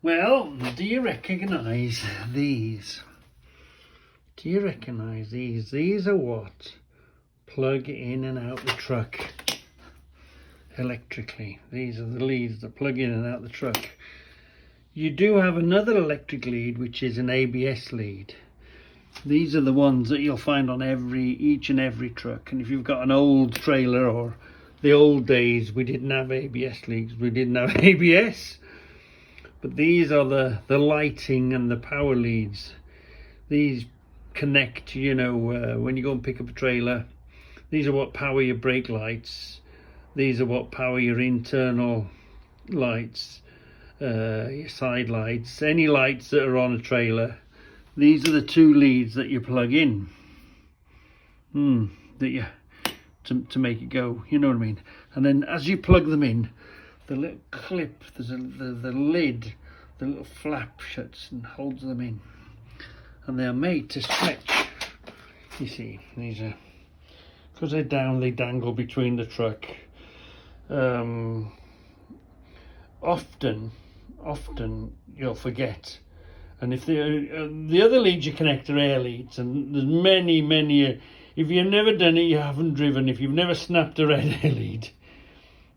Well, do you recognise these? Do you recognise these? These are what plug in and out the truck electrically. These are the leads that plug in and out the truck. You do have another electric lead, which is an ABS lead. These are the ones that you'll find on each and every truck. And if you've got an old trailer, or the old days, we didn't have ABS leads, we didn't have ABS. But these are the lighting and the power leads. These connect, you know, when you go and pick up a trailer. These are what power your brake lights. These are what power your internal lights, your side lights, any lights that are on a trailer. These are the two leads that you plug in, to make it go, you know what I mean. And then as you plug them in, the little clip, there's the lid, the little flap shuts and holds them in, and they're made to stretch. You see, these are, because they're down, they dangle between the truck. Often you'll forget, and if the other leads you connect are air leads, and there's many. If you've never done it, you haven't driven. If you've never snapped a red air lead,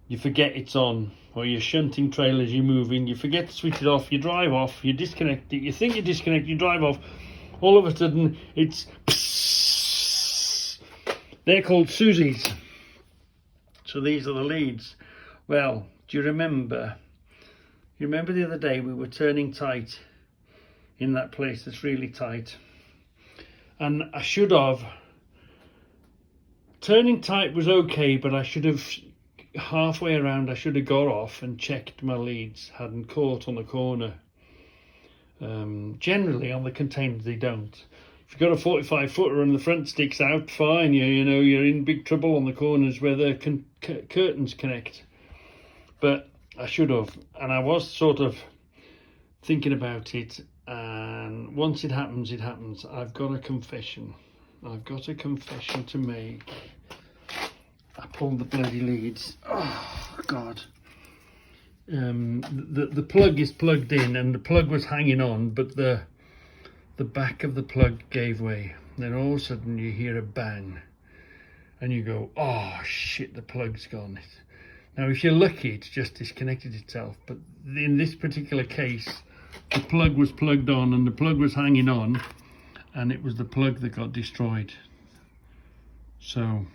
you forget it's on, or you're shunting trailers, you're moving, you forget to switch it off, you drive off, you disconnect it, you think you disconnect, you drive off, all of a sudden it's psss. They're called Susie's. So these are the leads. Well, do you remember the other day we were turning tight in that place that's really tight, and I should have, turning tight was okay, but I should have, halfway around, I should have got off and checked my leads hadn't caught on the corner. Generally on the containers they don't. If you've got a 45 footer and the front sticks out, fine, you know you're in big trouble on the corners where the curtains connect. But I should have, and I was sort of thinking about it, and once it happens, it happens. I've got a confession to make. I pulled the bloody leads. Oh God. The plug is plugged in and the plug was hanging on, but the back of the plug gave way. Then all of a sudden you hear a bang and you go, oh shit, the plug's gone. Now if you're lucky, it's just disconnected itself, but in this particular case, the plug was plugged on and the plug was hanging on, and it was the plug that got destroyed. So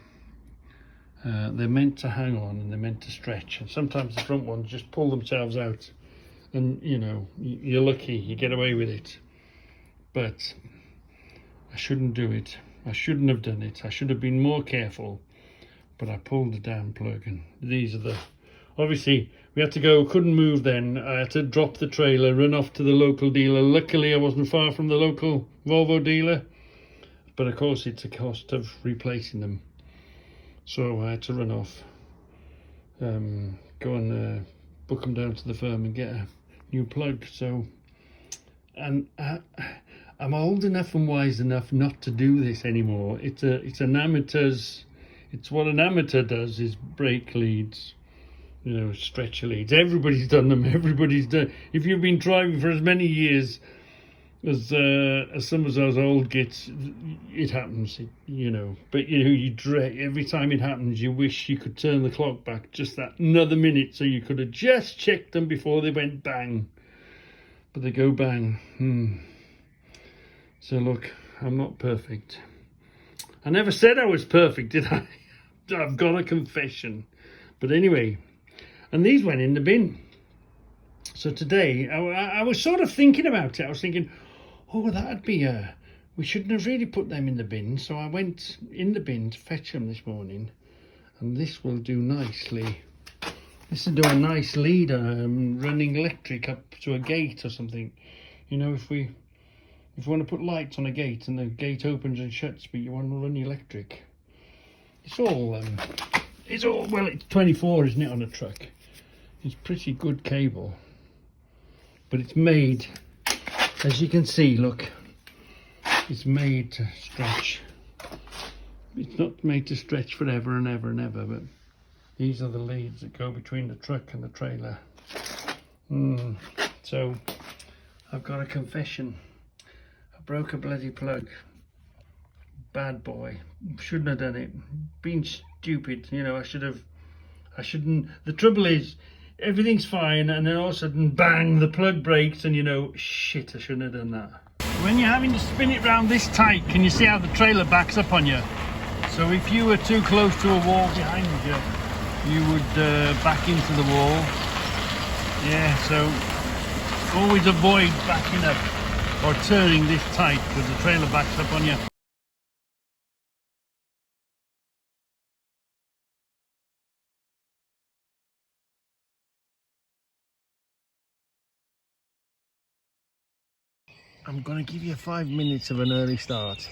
they're meant to hang on and they're meant to stretch, and sometimes the front ones just pull themselves out, and you know, you're lucky, you get away with it. But I shouldn't do it. I shouldn't have done it. I should have been more careful, but I pulled the damn plug, and these are the, obviously we had to go, couldn't move then. I had to drop the trailer, run off to the local dealer. Luckily I wasn't far from the local Volvo dealer, but of course it's a cost of replacing them. So I had to run off, go and book them down to the firm and get a new plug. So, and I'm old enough and wise enough not to do this anymore. It's an amateur's, it's what an amateur does, is brake leads, you know, stretcher leads. Everybody's done them. Everybody's done. If you've been driving for as many years as some of those old gits, it happens, you know. But you know, you dread every time it happens. You wish you could turn the clock back just that another minute, so you could have just checked them before they went bang. But they go bang. So look, I'm not perfect. I never said I was perfect, did I? I've got a confession. But anyway, and these went in the bin. So today, I was sort of thinking about it. I was thinking, oh, that'd be we shouldn't have really put them in the bin. So I went in the bin to fetch them this morning. And this will do nicely. This will do a nice lead, running electric up to a gate or something. You know, if you want to put lights on a gate and the gate opens and shuts, but you want to run electric. It's all, well, it's 24, isn't it, on a truck? It's pretty good cable. But it's made, as you can see, look, it's made to stretch. It's not made to stretch forever and ever and ever, but these are the leads that go between the truck and the trailer. So I've got a confession. I broke a bloody plug. Bad boy. Shouldn't have done it. Been stupid. You know, I shouldn't. The trouble is, everything's fine, and then all of a sudden, bang, the plug breaks, and you know, shit, I shouldn't have done that. When you're having to spin it round this tight, can you see how the trailer backs up on you? So if you were too close to a wall behind you would back into the wall. Yeah, so always avoid backing up or turning this tight because the trailer backs up on you. I'm going to give you 5 minutes of an early start.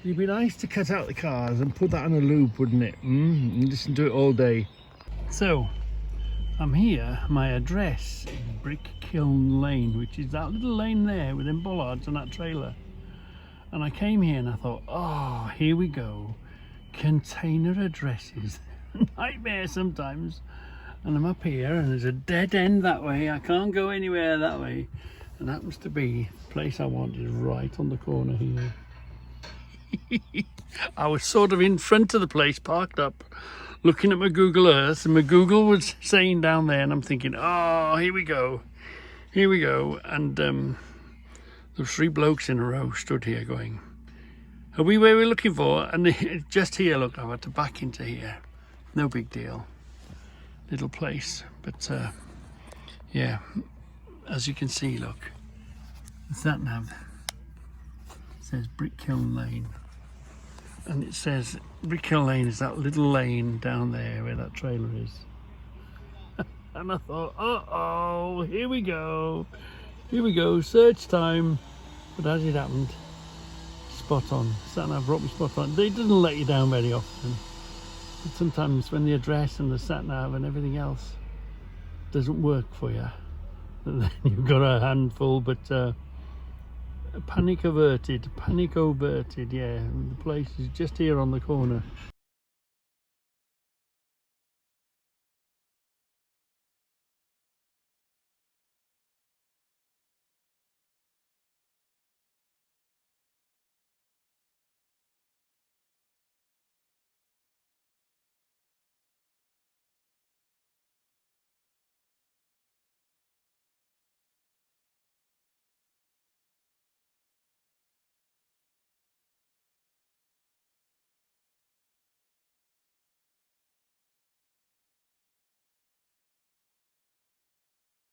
It'd be nice to cut out the cars and put that on a loop, wouldn't it? And listen to it all day. So, I'm here. My address is Brick Kiln Lane, which is that little lane there with them bollards and that trailer. And I came here and I thought, oh, here we go. Container addresses. Nightmare sometimes. And I'm up here and there's a dead end that way. I can't go anywhere that way. And happens to be the place I want is right on the corner here. I was sort of in front of the place, parked up, looking at my Google Earth, and my Google was saying down there, and I'm thinking, oh, here we go. And there's 3 blokes in a row stood here going, are we where we're looking for? And just here, look, I've had to back into here. No big deal. Little place, but yeah, as you can see, look, the sat nav says Brickkiln Lane, and it says Brickkiln Lane is that little lane down there where that trailer is. And I thought, uh-oh, here we go, search time. But as it happened, spot on. Sat nav brought me spot on. They doesn't let you down very often. But sometimes when the address and the sat nav and everything else doesn't work for you, then you've got a handful. But panic averted, yeah. The place is just here on the corner.